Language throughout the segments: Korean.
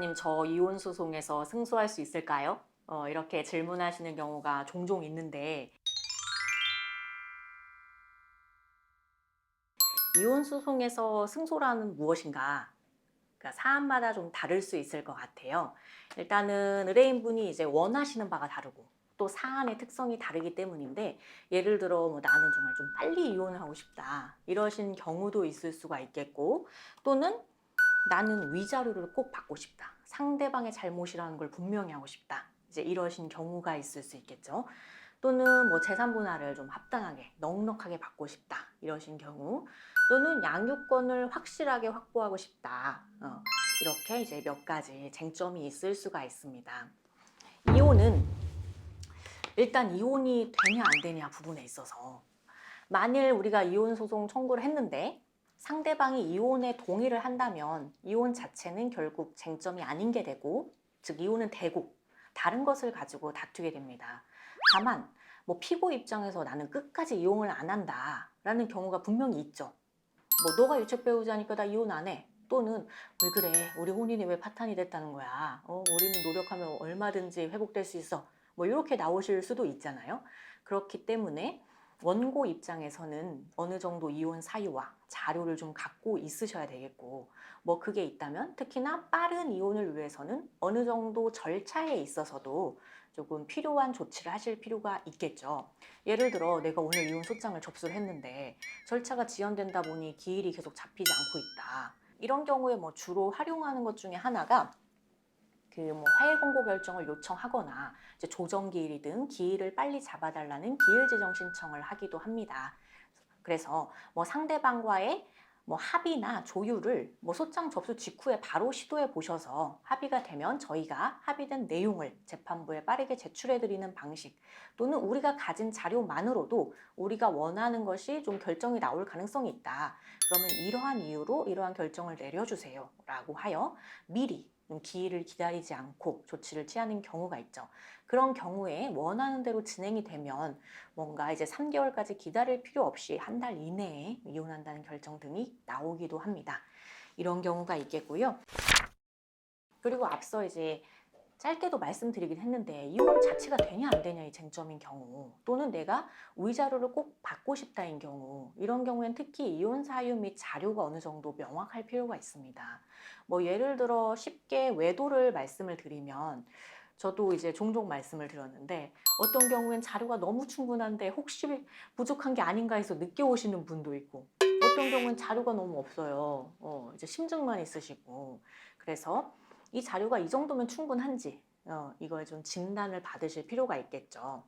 변호사님, 저 이혼 소송에서 승소할 수 있을까요? 이렇게 질문하시는 경우가 종종 있는데, 이혼 소송에서 승소라는 무엇인가? 그러니까 사안마다 좀 다를 수 있을 것 같아요. 일단은 의뢰인분이 이제 원하시는 바가 다르고 또 사안의 특성이 다르기 때문인데, 예를 들어 뭐 나는 정말 좀 빨리 이혼을 하고 싶다 이러신 경우도 있을 수가 있겠고, 또는 나는 위자료를 꼭 받고 싶다, 상대방의 잘못이라는 걸 분명히 하고 싶다, 이제 이러신 경우가 있을 수 있겠죠. 또는 뭐 재산 분할을 좀 합당하게 넉넉하게 받고 싶다 이러신 경우, 또는 양육권을 확실하게 확보하고 싶다, 이렇게 이제 몇 가지 쟁점이 있을 수가 있습니다. 이혼은 일단 이혼이 되냐 안 되냐 부분에 있어서, 만일 우리가 이혼 소송 청구를 했는데 상대방이 이혼에 동의를 한다면 이혼 자체는 결국 쟁점이 아닌 게 되고, 즉 이혼은 되고 다른 것을 가지고 다투게 됩니다. 다만 뭐 피고 입장에서 나는 끝까지 이혼을 안 한다 라는 경우가 분명히 있죠. 뭐 너가 유책 배우자니까 나 이혼 안 해, 또는 왜 그래, 우리 혼인이 왜 파탄이 됐다는 거야, 우리는 노력하면 얼마든지 회복될 수 있어, 뭐 이렇게 나오실 수도 있잖아요. 그렇기 때문에 원고 입장에서는 어느 정도 이혼 사유와 자료를 좀 갖고 있으셔야 되겠고, 뭐 그게 있다면 특히나 빠른 이혼을 위해서는 어느 정도 절차에 있어서도 조금 필요한 조치를 하실 필요가 있겠죠. 예를 들어 내가 오늘 이혼 소장을 접수를 했는데 절차가 지연된다 보니 기일이 계속 잡히지 않고 있다, 이런 경우에 뭐 주로 활용하는 것 중에 하나가 그 뭐 화해 공고 결정을 요청하거나 이제 조정 기일이든 기일을 빨리 잡아달라는 기일 지정 신청을 하기도 합니다. 그래서 뭐 상대방과의 뭐 합의나 조율을 뭐 소장 접수 직후에 바로 시도해 보셔서 합의가 되면 저희가 합의된 내용을 재판부에 빠르게 제출해 드리는 방식, 또는 우리가 가진 자료만으로도 우리가 원하는 것이 좀 결정이 나올 가능성이 있다, 그러면 이러한 이유로 이러한 결정을 내려주세요 라고 하여 미리 좀 기일을 기다리지 않고 조치를 취하는 경우가 있죠. 그런 경우에 원하는 대로 진행이 되면 뭔가 이제 3개월까지 기다릴 필요 없이 한 달 이내에 이혼한다는 결정 등이 나오기도 합니다. 이런 경우가 있겠고요. 그리고 앞서 이제 짧게도 말씀드리긴 했는데, 이혼 자체가 되냐 안 되냐의 쟁점인 경우, 또는 내가 위자료를 꼭 받고 싶다인 경우, 이런 경우엔 특히 이혼 사유 및 자료가 어느 정도 명확할 필요가 있습니다. 뭐 예를 들어 쉽게 외도를 말씀을 드리면, 저도 이제 종종 말씀을 드렸는데 어떤 경우엔 자료가 너무 충분한데 혹시 부족한 게 아닌가 해서 늦게 오시는 분도 있고, 어떤 경우엔 자료가 너무 없어요. 이제 심증만 있으시고, 그래서 이 자료가 이 정도면 충분한지 이걸 좀 진단을 받으실 필요가 있겠죠.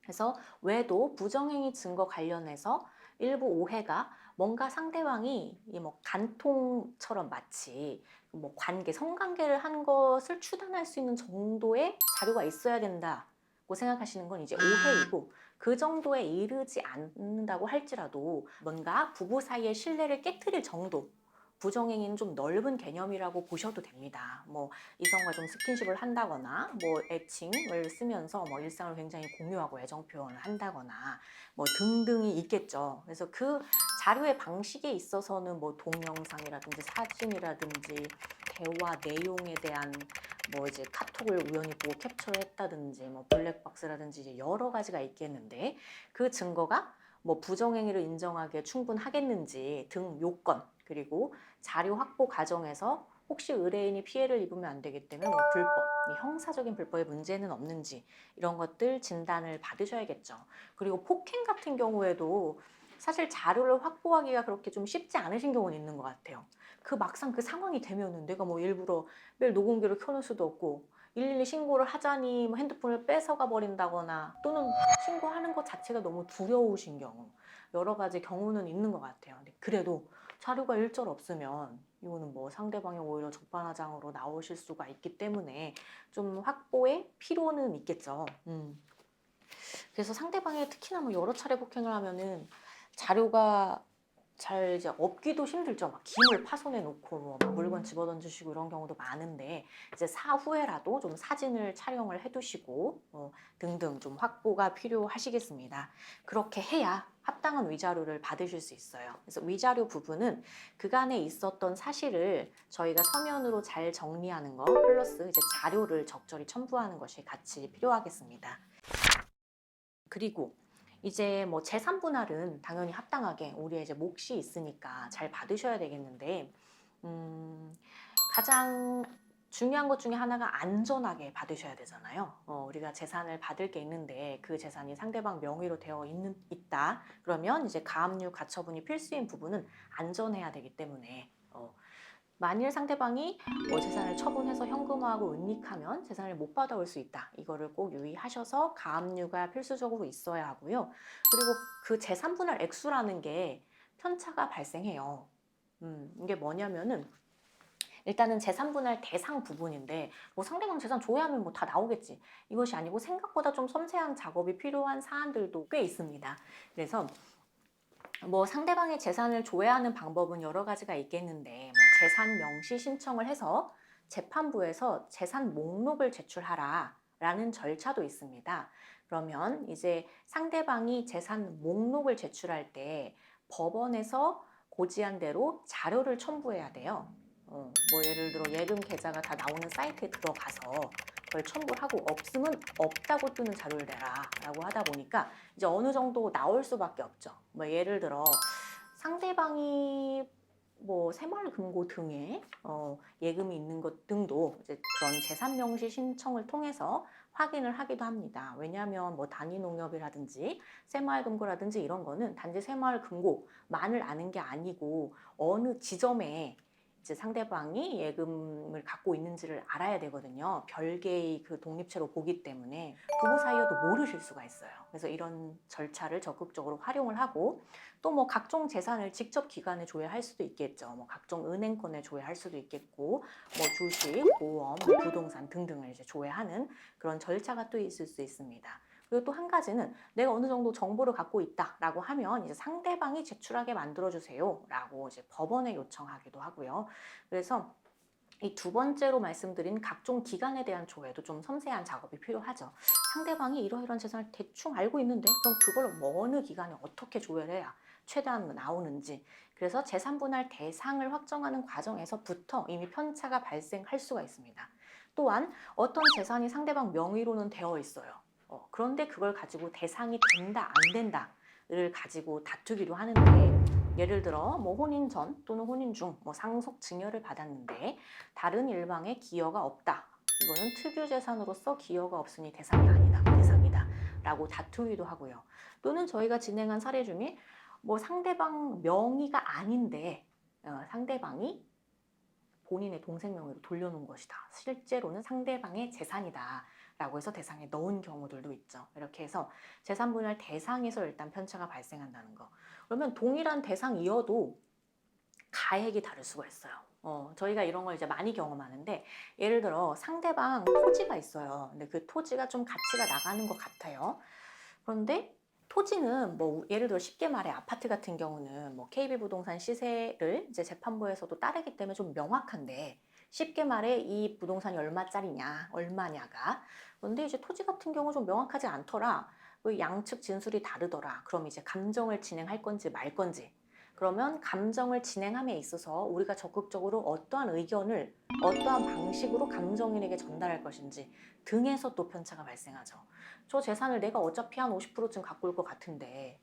그래서 외도 부정행위 증거 관련해서 일부 오해가, 뭔가 상대방이 뭐 간통처럼 마치 뭐 관계, 성관계를 한 것을 추단할 수 있는 정도의 자료가 있어야 된다고 생각하시는 건 이제 오해이고, 그 정도에 이르지 않는다고 할지라도 뭔가 부부 사이의 신뢰를 깨트릴 정도, 부정행위는 좀 넓은 개념이라고 보셔도 됩니다. 뭐 이성과 좀 스킨십을 한다거나, 뭐 애칭을 쓰면서 뭐 일상을 굉장히 공유하고 애정 표현을 한다거나, 뭐 등등이 있겠죠. 그래서 그 자료의 방식에 있어서는 뭐 동영상이라든지 사진이라든지 대화 내용에 대한 뭐 이제 카톡을 우연히 보고 캡처를 했다든지 뭐 블랙박스라든지 이제 여러 가지가 있겠는데, 그 증거가 뭐 부정행위를 인정하기에 충분하겠는지 등 요건, 그리고 자료 확보 과정에서 혹시 의뢰인이 피해를 입으면 안 되기 때문에 뭐 불법, 형사적인 불법의 문제는 없는지, 이런 것들 진단을 받으셔야겠죠. 그리고 폭행 같은 경우에도 사실 자료를 확보하기가 그렇게 좀 쉽지 않으신 경우는 있는 것 같아요. 그 막상 그 상황이 되면은 내가 뭐 일부러 매일 녹음기를 켜놓을 수도 없고, 112 신고를 하자니 뭐 핸드폰을 뺏어가 버린다거나, 또는 신고하는 것 자체가 너무 두려우신 경우, 여러 가지 경우는 있는 것 같아요. 근데 그래도 자료가 일절 없으면 이거는 뭐 상대방이 오히려 적반하장으로 나오실 수가 있기 때문에 좀 확보의 필요는 있겠죠. 그래서 상대방이 특히나 뭐 여러 차례 폭행을 하면은 자료가 잘 이제 업기도 힘들죠. 막 기물 파손해 놓고 뭐 물건 집어던지시고 이런 경우도 많은데 이제 사후에라도 좀 사진을 촬영을 해두시고 등등 좀 확보가 필요하시겠습니다. 그렇게 해야 합당한 위자료를 받으실 수 있어요. 그래서 위자료 부분은 그간에 있었던 사실을 저희가 서면으로 잘 정리하는 거 플러스 이제 자료를 적절히 첨부하는 것이 같이 필요하겠습니다. 그리고 이제 뭐 재산 분할은 당연히 합당하게 우리의 이제 몫이 있으니까 잘 받으셔야 되겠는데, 가장 중요한 것 중에 하나가 안전하게 받으셔야 되잖아요. 우리가 재산을 받을 게 있는데 그 재산이 상대방 명의로 되어 있다. 그러면 이제 가압류 가처분이 필수인 부분은 안전해야 되기 때문에 만일 상대방이 재산을 처분해서 현금화하고 은닉하면 재산을 못 받아올 수 있다. 이거를 꼭 유의하셔서 가압류가 필수적으로 있어야 하고요. 그리고 그 재산 분할 액수라는 게 편차가 발생해요. 이게 뭐냐면은 일단은 재산 분할 대상 부분인데 뭐 상대방 재산 조회하면 뭐 다 나오겠지. 이것이 아니고 생각보다 좀 섬세한 작업이 필요한 사안들도 꽤 있습니다. 그래서 뭐 상대방의 재산을 조회하는 방법은 여러 가지가 있겠는데 뭐 재산 명시 신청을 해서 재판부에서 재산 목록을 제출하라 라는 절차도 있습니다. 그러면 이제 상대방이 재산 목록을 제출할 때 법원에서 고지한 대로 자료를 첨부해야 돼요. 뭐 예를 들어 예금 계좌가 다 나오는 사이트에 들어가서 그걸 첨부를 하고 없으면 없다고 뜨는 자료를 내라 라고 하다 보니까 이제 어느 정도 나올 수밖에 없죠. 뭐 예를 들어 상대방이 뭐 새마을금고 등에 예금이 있는 것 등도 이제 그런 재산명시 신청을 통해서 확인을 하기도 합니다. 왜냐하면 뭐 단위농협이라든지 새마을금고라든지 이런 거는 단지 새마을금고만을 아는 게 아니고 어느 지점에 이제 상대방이 예금을 갖고 있는지를 알아야 되거든요. 별개의 그 독립체로 보기 때문에 부부 사이여도 모르실 수가 있어요. 그래서 이런 절차를 적극적으로 활용을 하고 또 뭐 각종 재산을 직접 기관에 조회할 수도 있겠죠. 뭐 각종 은행권에 조회할 수도 있겠고 뭐 주식, 보험, 뭐 부동산 등등을 이제 조회하는 그런 절차가 또 있을 수 있습니다. 그리고 또 한 가지는 내가 어느 정도 정보를 갖고 있다라고 하면 이제 상대방이 제출하게 만들어주세요라고 이제 법원에 요청하기도 하고요. 그래서 이 두 번째로 말씀드린 각종 기간에 대한 조회도 좀 섬세한 작업이 필요하죠. 상대방이 이러이러한 재산을 대충 알고 있는데 그럼 그걸 뭐 어느 기간에 어떻게 조회를 해야 최대한 나오는지. 그래서 재산분할 대상을 확정하는 과정에서부터 이미 편차가 발생할 수가 있습니다. 또한 어떤 재산이 상대방 명의로는 되어 있어요. 그런데 그걸 가지고 대상이 된다, 안 된다를 가지고 다투기도 하는데 예를 들어 뭐 혼인 전 또는 혼인 중 뭐 상속 증여를 받았는데 다른 일방에 기여가 없다. 이거는 특유 재산으로서 기여가 없으니 대상이 아니다, 대상이다 라고 다투기도 하고요. 또는 저희가 진행한 사례 중에 뭐 상대방 명의가 아닌데 상대방이 본인의 동생 명의로 돌려놓은 것이다. 실제로는 상대방의 재산이다. 라고 해서 대상에 넣은 경우들도 있죠. 이렇게 해서 재산분할 대상에서 일단 편차가 발생한다는 거. 그러면 동일한 대상이어도 가액이 다를 수가 있어요. 저희가 이런 걸 이제 많이 경험하는데 예를 들어 상대방 토지가 있어요. 근데 그 토지가 좀 가치가 나가는 것 같아요. 그런데 토지는 뭐 예를 들어 쉽게 말해 아파트 같은 경우는 뭐 KB부동산 시세를 이제 재판부에서도 따르기 때문에 좀 명확한데 쉽게 말해 이 부동산이 얼마짜리냐 얼마냐가 그런데 이제 토지 같은 경우 좀 명확하지 않더라. 그 양측 진술이 다르더라. 그럼 이제 감정을 진행할 건지 말 건지 그러면 감정을 진행함에 있어서 우리가 적극적으로 어떠한 의견을 어떠한 방식으로 감정인에게 전달할 것인지 등에서 또 편차가 발생하죠. 저 재산을 내가 어차피 한 50%쯤 갖고 올 것 같은데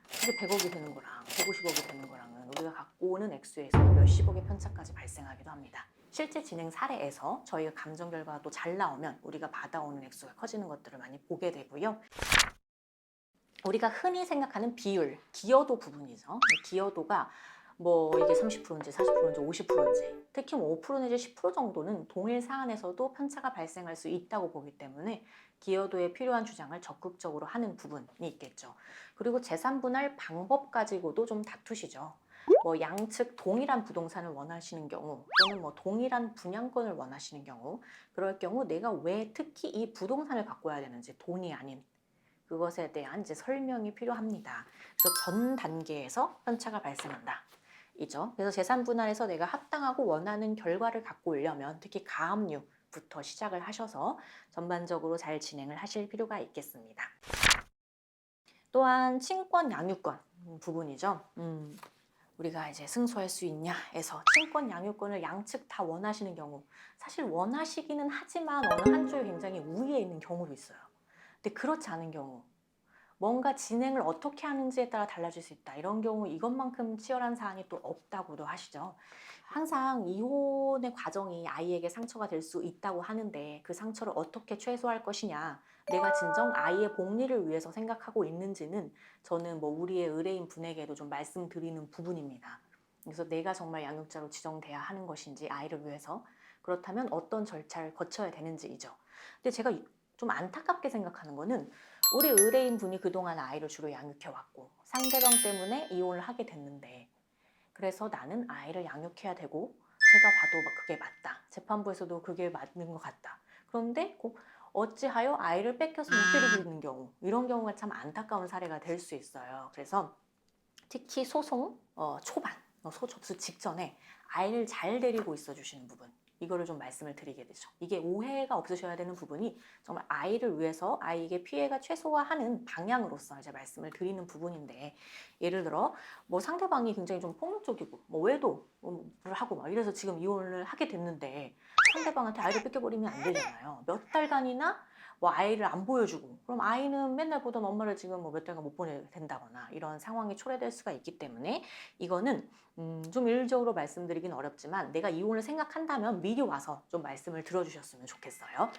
그게 100억이 되는 거랑 150억이 되는 거랑은 우리가 갖고 오는 액수에서 몇십억의 편차까지 발생하기도 합니다. 실제 진행 사례에서 저희가 감정 결과가 또 잘 나오면 우리가 받아오는 액수가 커지는 것들을 많이 보게 되고요. 우리가 흔히 생각하는 비율, 기여도 부분이죠. 기여도가 뭐 이게 30%인지 40%인지 50%인지 특히 뭐 5% 내지 10% 정도는 동일 사안에서도 편차가 발생할 수 있다고 보기 때문에 기여도에 필요한 주장을 적극적으로 하는 부분이 있겠죠. 그리고 재산 분할 방법 가지고도 좀 다투시죠. 뭐 양측 동일한 부동산을 원하시는 경우 또는 뭐 동일한 분양권을 원하시는 경우 그럴 경우 내가 왜 특히 이 부동산을 갖고 와야 되는지 돈이 아닌 그것에 대한 이제 설명이 필요합니다. 그래서 전 단계에서 편차가 발생한다. 이죠. 그래서 재산 분할에서 내가 합당하고 원하는 결과를 갖고 오려면 특히 가압류부터 시작을 하셔서 전반적으로 잘 진행을 하실 필요가 있겠습니다. 또한 친권 양육권 부분이죠. 우리가 이제 승소할 수 있냐에서 친권 양육권을 양측 다 원하시는 경우, 사실 원하시기는 하지만 어느 한쪽이 굉장히 우위에 있는 경우도 있어요. 근데 그렇지 않은 경우, 뭔가 진행을 어떻게 하는지에 따라 달라질 수 있다. 이런 경우 이것만큼 치열한 사안이 또 없다고도 하시죠. 항상 이혼의 과정이 아이에게 상처가 될 수 있다고 하는데 그 상처를 어떻게 최소화할 것이냐, 내가 진정 아이의 복리를 위해서 생각하고 있는지는 저는 뭐 우리의 의뢰인 분에게도 좀 말씀드리는 부분입니다. 그래서 내가 정말 양육자로 지정돼야 하는 것인지, 아이를 위해서 그렇다면 어떤 절차를 거쳐야 되는지이죠. 근데 제가 좀 안타깝게 생각하는 거는, 우리 의뢰인 분이 그동안 아이를 주로 양육해왔고 상대방 때문에 이혼을 하게 됐는데, 그래서 나는 아이를 양육해야 되고 제가 봐도 그게 맞다, 재판부에서도 그게 맞는 것 같다. 그런데 어찌하여 아이를 뺏겨서 못 데리고 있는 경우, 이런 경우가 참 안타까운 사례가 될 수 있어요. 그래서 특히 소송 초반, 소 접수 직전에 아이를 잘 데리고 있어 주시는 부분, 이거를 좀 말씀을 드리게 되죠. 이게 오해가 없으셔야 되는 부분이 정말 아이를 위해서 아이에게 피해가 최소화하는 방향으로서 이제 말씀을 드리는 부분인데, 예를 들어 뭐 상대방이 굉장히 좀 폭력적이고 뭐 외도를 하고 막 이래서 지금 이혼을 하게 됐는데 상대방한테 아이를 뺏겨버리면 안 되잖아요. 몇 달간이나 뭐 아이를 안 보여주고, 그럼 아이는 맨날 보던 엄마를 지금 뭐 몇 달간 못 보게 된다거나 이런 상황이 초래될 수가 있기 때문에, 이거는 좀 일률적으로 말씀드리긴 어렵지만 내가 이혼을 생각한다면 미리 와서 좀 말씀을 들어주셨으면 좋겠어요.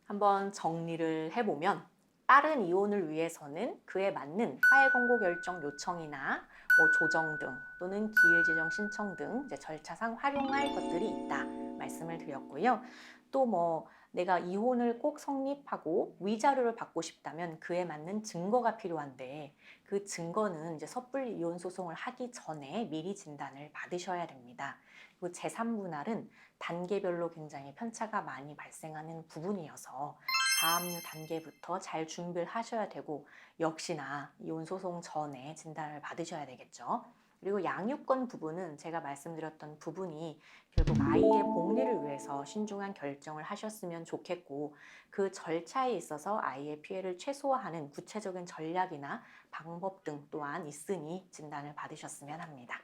한번 정리를 해보면, 빠른 이혼을 위해서는 그에 맞는 화해 권고 결정 요청이나 뭐 조정 등 또는 기일 지정 신청 등 이제 절차상 활용할 것들이 있다 말씀을 드렸고요. 또 뭐 내가 이혼을 꼭 성립하고 위자료를 받고 싶다면 그에 맞는 증거가 필요한데, 그 증거는 이제 섣불리 이혼 소송을 하기 전에 미리 진단을 받으셔야 됩니다. 그리고 재산 분할은 단계별로 굉장히 편차가 많이 발생하는 부분이어서 가압류 단계부터 잘 준비를 하셔야 되고, 역시나 이혼 소송 전에 진단을 받으셔야 되겠죠. 그리고 양육권 부분은 제가 말씀드렸던 부분이 결국 아이의 복리를 위해서 신중한 결정을 하셨으면 좋겠고, 그 절차에 있어서 아이의 피해를 최소화하는 구체적인 전략이나 방법 등 또한 있으니 진단을 받으셨으면 합니다.